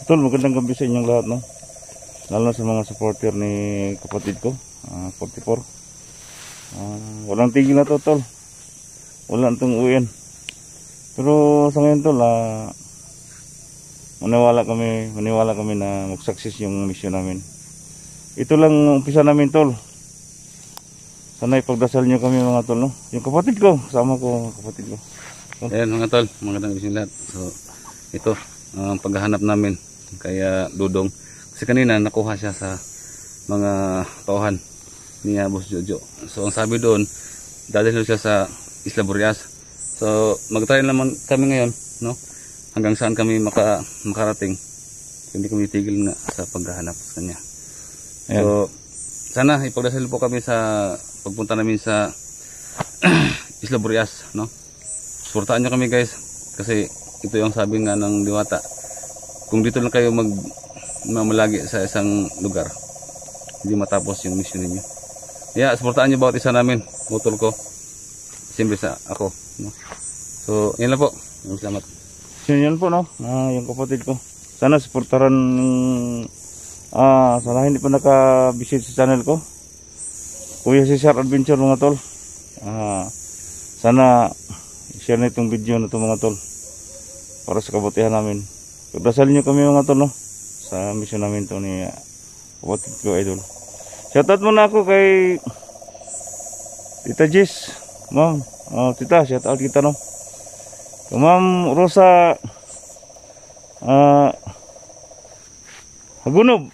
Tol, magandang gabi sa inyong lahat, no? Lalo na sa mga supporter ni kapatid ko, 44. Walang tigil na to, tol. Wala itong uwian. Pero sa ngayon, tol, maniwala kami na mag-success yung mission namin. Ito lang umpisa namin, tol. Sana ipagdasal nyo kami, mga tol, no? Yung kapatid ko, kasama ko, kapatid ko. Ayan mga tol, magandang gabi sa lahat. So, ito, ang paghahanap namin kaya Dudong. Kasi kanina nakuha siya sa mga pauhan ni Boss Jojo. So, ang sabi doon, dadalhin siya sa Isla Burias. So, mag-try naman kami ngayon, no? Hanggang saan kami makarating. Hindi kami tigil na sa paghahanap sa kanya. Ayan. So, sana ipagdasal po kami sa pagpunta namin sa Isla Burias, no? Suportahan nyo kami, guys, kasi ito yung sabi nga ng Diwata, kung dito lang kayo mamalagi sa isang lugar, hindi matapos yung mission ninyo. Yeah, suportahan nyo bawat isa namin, butol ko, siyempre sa ako, no? So yan lang po, salamat. So yan po, no, yung kapatid ko, sana suportaran, sana hindi pa naka-visit sa channel ko, Kuya Cesar Adventure, mga tol. Sana share na itong video na ito, mga tol, para sa kabutihan namin. Pagdasal nyo kami, mga tol, no, sa mission namin ito ni kapatid ko, idol. Shoutout muna ako kay Tita Jess, ma'am. Tita, shoutout kita, no. Ma'am Rosa Hagunob,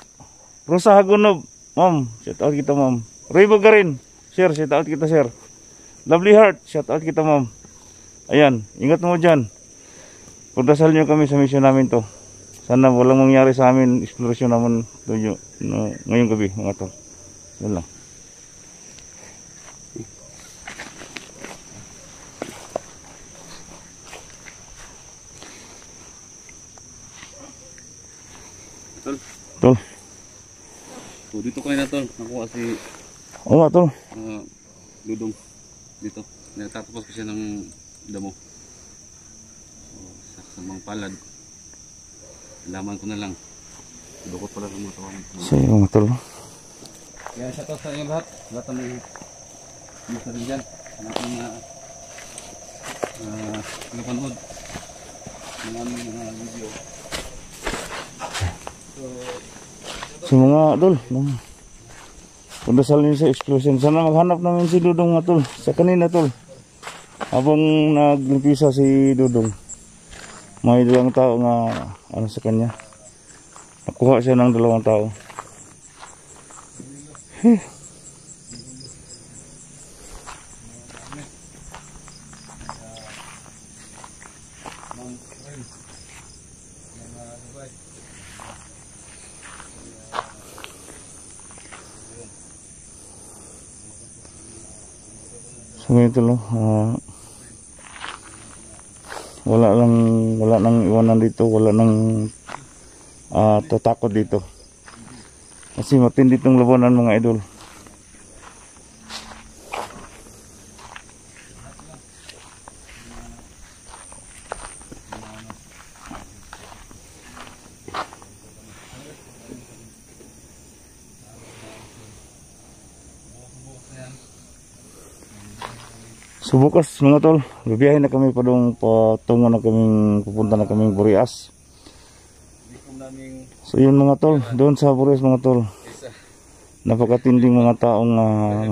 Rosa Hagunob, ma'am, shoutout kita, ma'am. Ray Bagarin, share, shoutout kita, sir. Lovely Heart, shoutout kita, ma'am. Ayan, ingat mo dyan. Pagdasal nyo kami sa mission namin to. Sana walang mangyari sa amin, eksplorasyon naman ngayong gabi, mga tol. Yan lang. Tol. So, dito kayo na, tol. Nakuha si Oo nga, tol. Dudong dito. Natatapos ko siya ng damo. Sa mga palad. Alaman ko na lang. Dukot pala ng mga tawanan. So yung mga tol. Kaya shoutout sa inyo lahat. Lahat ng mga rin dyan. Lahat ng napanood ng aming video. So mga tol, pagdasal nyo sa explosion. Sana maghanap namin si Dudong, mga tol. Sa kanina, tol, habang naglimpisa si Dudong, may dalawang tao nga sa kanya. Nakuha siya ng dalawang tao. So ngayon, tol, wala nang iwanan dito, wala nang tatakot dito, kasi matindi itong labanan, mga idol. So bukas, mga tol, bibiyahin na kami patungo na kaming pupunta na kaming Burias. So yun, mga tol, doon sa Burias, mga tol, napakatinding mga taong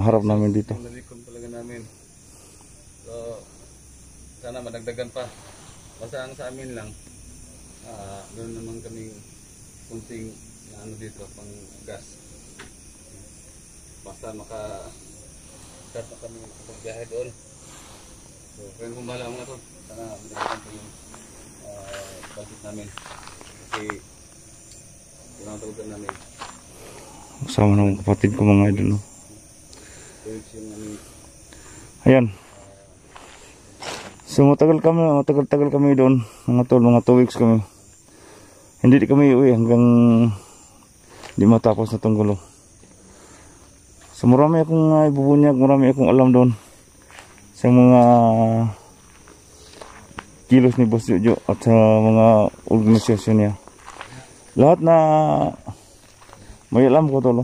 harap namin dito. So sana madagdagan pa. Basta ang sa amin lang, doon naman kaming kunting dito, pang gas. Basta start na kami pagbiyahe doon. So, kaya kung bahala mga to, sana madagdagan po yung budget namin. Kasi walang tagutan namin. Kasama ng kapatid ko, mga idol, no? Ayan. So matagal kami doon, mga tol, mga 2 weeks kami. Hindi kami uwi hanggang di matapos na tong gulo. So marami akong ibubunyag, marami akong alam doon sa mga kilos ni Boss Jojo at sa mga organisasyon niya. Lahat na may alam ko tol.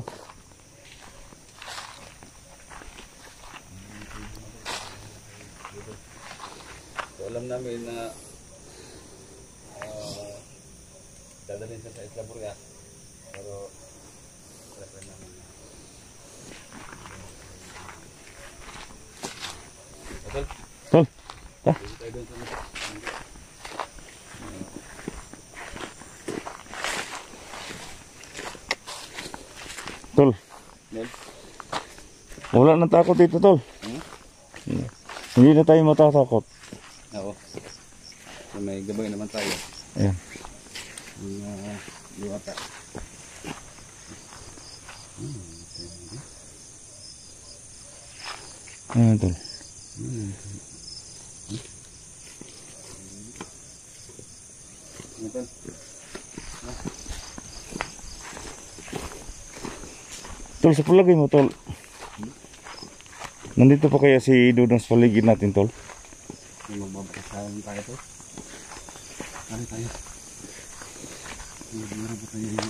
So alam namin na dadalhin siya sa Isla Buria. Pero alam namin na Tol, Tol. Ta. dito tayo doon sa Tol. Nel. Wala nang takot dito tol. Hindi na tayo matatakot. Oo. So, may gabay naman tayo. Ayan. Liwata. Ayan tol. Tol. Tol, sa palagay mo tol. Nandito pa kaya si Dudong sa paligid natin tol? Magbabasahan tayo to. Tari tayo. Meron ba tayo yun?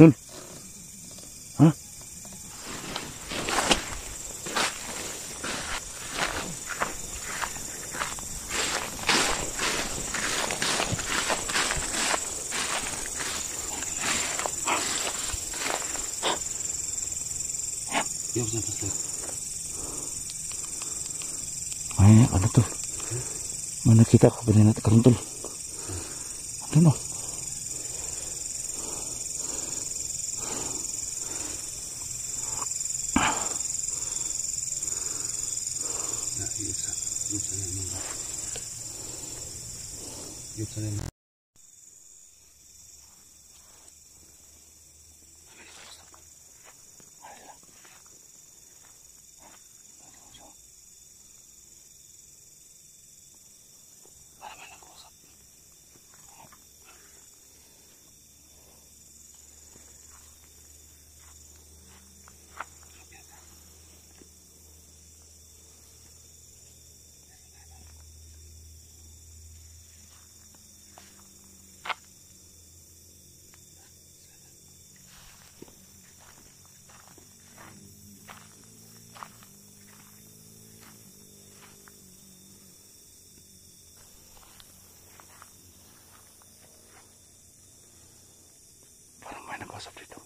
Tol. Ha? Yung saan pa sila? Ay, ano tol? May nakita ko ganyan natin karon tol. Ano no? Parang may nag-usap dito.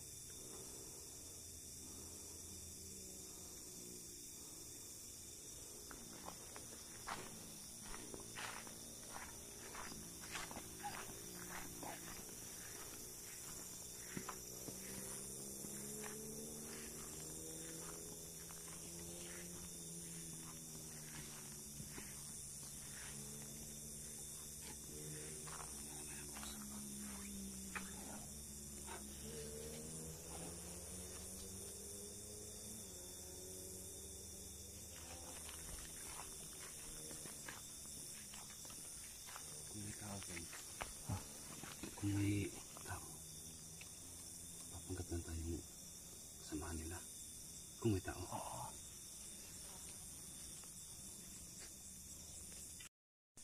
Kung may tao, papanggap lang tayong kasamahan nila. Kung may tao.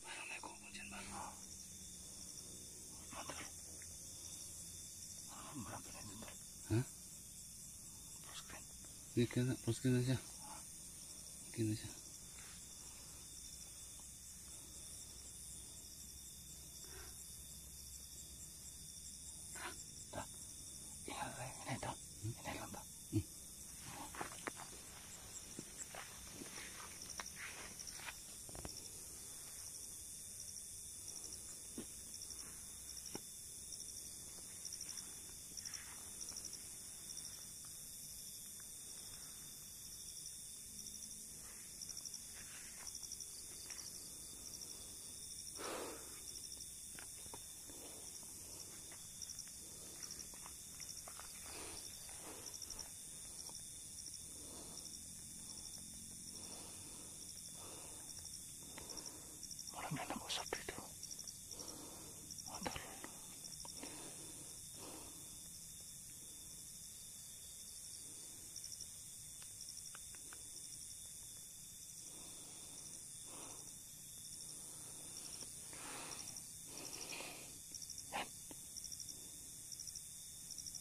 Parang may kubo dyan ba? Marami Okay na, pause ka na siya. Okay na siya. Marami na usap dito. Tol.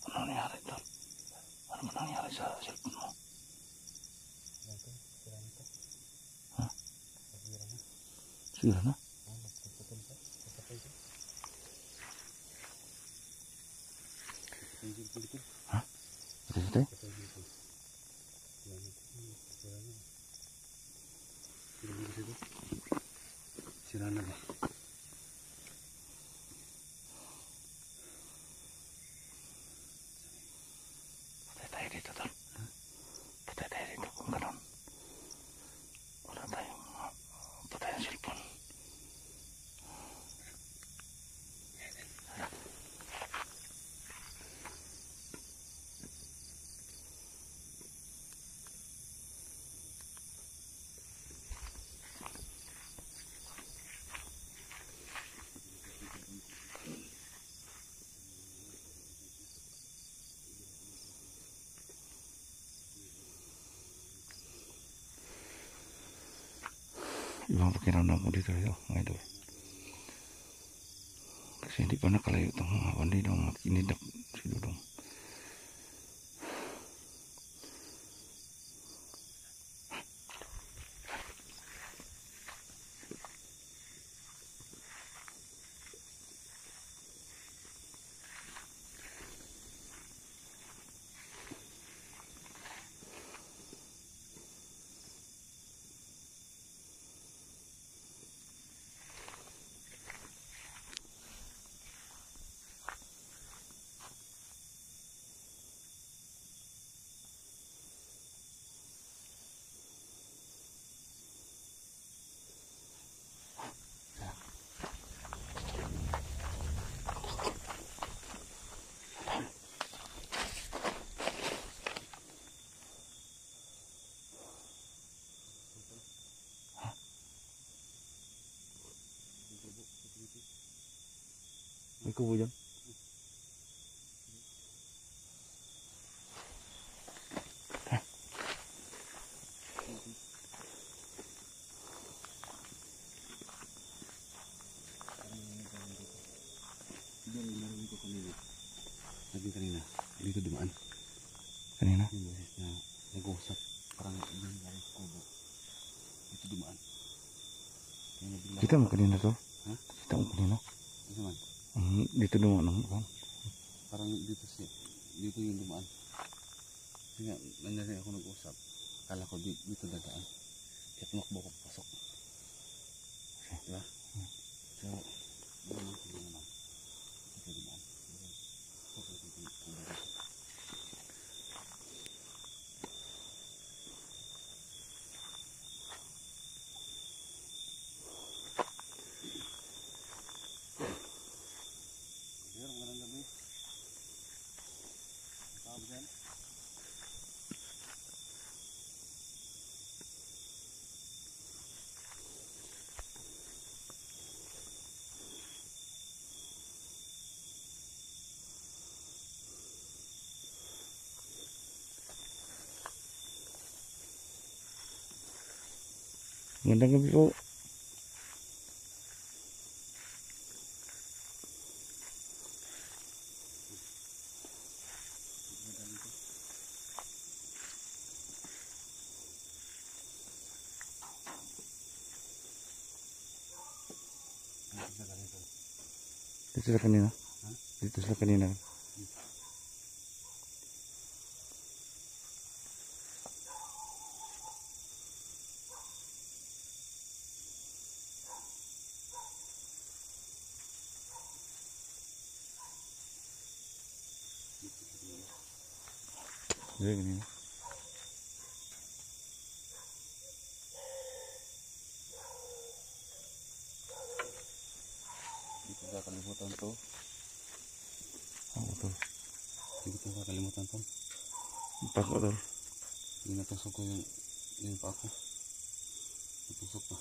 Ano nangyari, Tol? Ano man nangyari sa cellphone mo? Ha? Sira na? Ha? Patay-patay? Sira na ba? Patay tayo dito, Tol. Patay tayo dito kung gano'n. Wala tayong patay ang cellphone. Ibang pakiramdam ko dito mga idol. Kasi hindi pa nakalayo itong mga bandido mga kinidap si Dudong. May kubo dyan. Sabi kanina, dito dumaan. Kanina? Yung boses na nag-usap. Parang yung galing sa kubo. Dito dumaan. Kaya nabigla. Kita mo kanina to? Ha? Kita mo kanina? Ano man? Dito dumaan ang kan. Parang dito yung dumaan. Kasi nga, nangyari ako nag-usap. Kala ko dito dadaan. Kaya tumakbo ko pasok. Diba? So, naman ko naman. Dito dumaan. Magandang gabi. Tawag dyan. Magandang gabi po. Dito sila kanina. Dito sila kanina. Dito kanina. Hindi ko kakalimutan to. Ako tol. Hindi ko kakalimutan to. Pako tol. Hindi natusok ko yung pa ako. Natusok pa.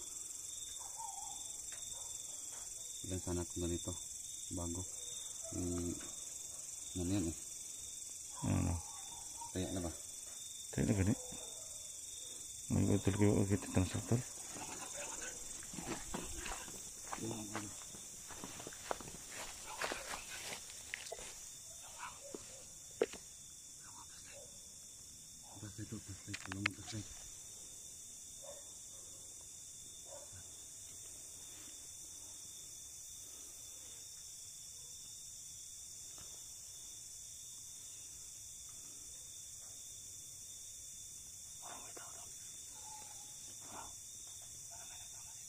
Ilan sana kung ganito. Bago. Ano yan eh. Ano? Kaya na ba? Tayo na gani. May utol kayo kita tang tol. Flashlight. Tolong mo flashlight.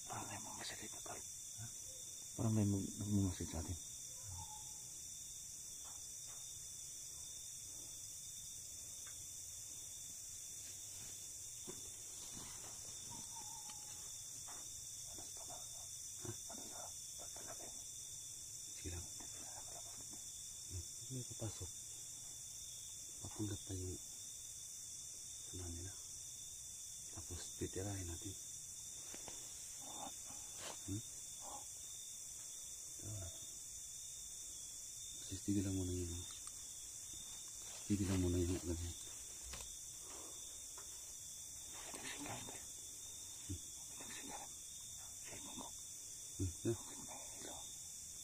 Parang may mamasid dito tol. Parang may nagmamasid sa atin. Sige lang. May papasok. Papanggap pa yung ano nila. Tapos titirahin natin. Steady lang muna yun. Steady lang muna yung ganyan.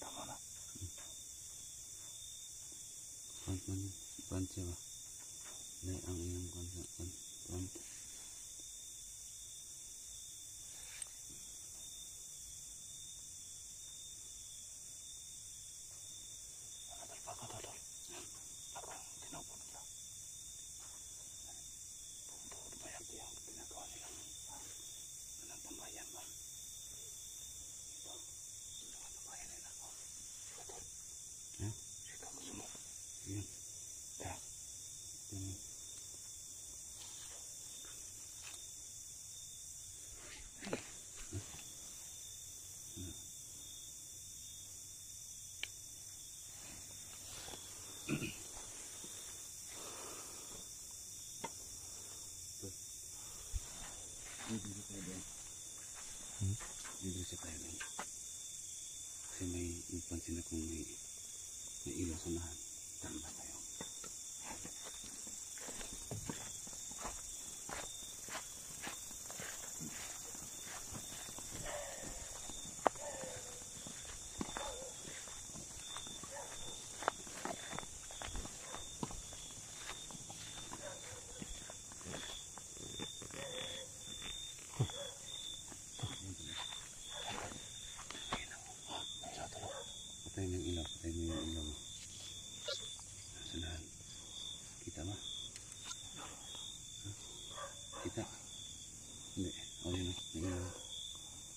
Tama na. Front man yun. Front siya ba? Nay ang iyong front. Pako tol. Pako tinupon niya. Puntod ba yung ginagawa nila? Walang tambayan ba? Ito. Walang tambayan nila. Tol. Ito gusto mo. Yan. Kaya. Dito tayo doon. Kasi may pansin akong may ilaw sa unahan. Tama tayo. Patay mo yung ilaw. Patay mo yung ilaw. Sanahan. Kita ba? Kita. Hindi. O yun o. May ilaw.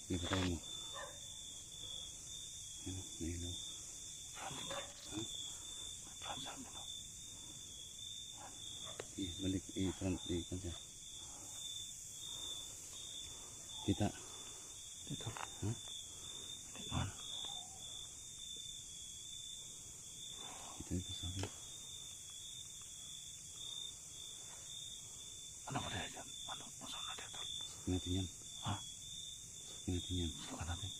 Hindi patay mo. Yun o. May ilaw. Front saan mo no? Balik. Front. Front siya. Kita. Dito. Ha? Dito man. Kita dito sa akin. Ano mo dahil dyan? Ano? Masama na dito. Sukin natin yan. Ha? Sukin natin yan. Sukan natin.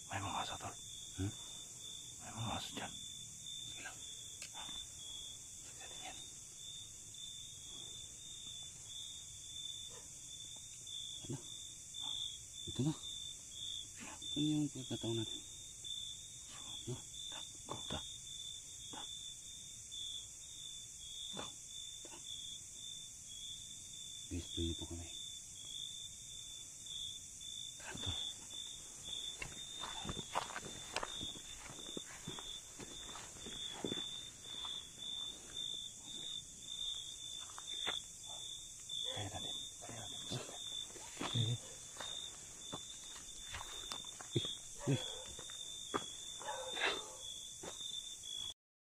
May mga aso tol. Ha? May mga aso dyan. Sige lang. Sukin natin yan. Ano? Ito na. Ano yung pagkataon natin? No? Go, ta. Display po kami. Ito. Eh.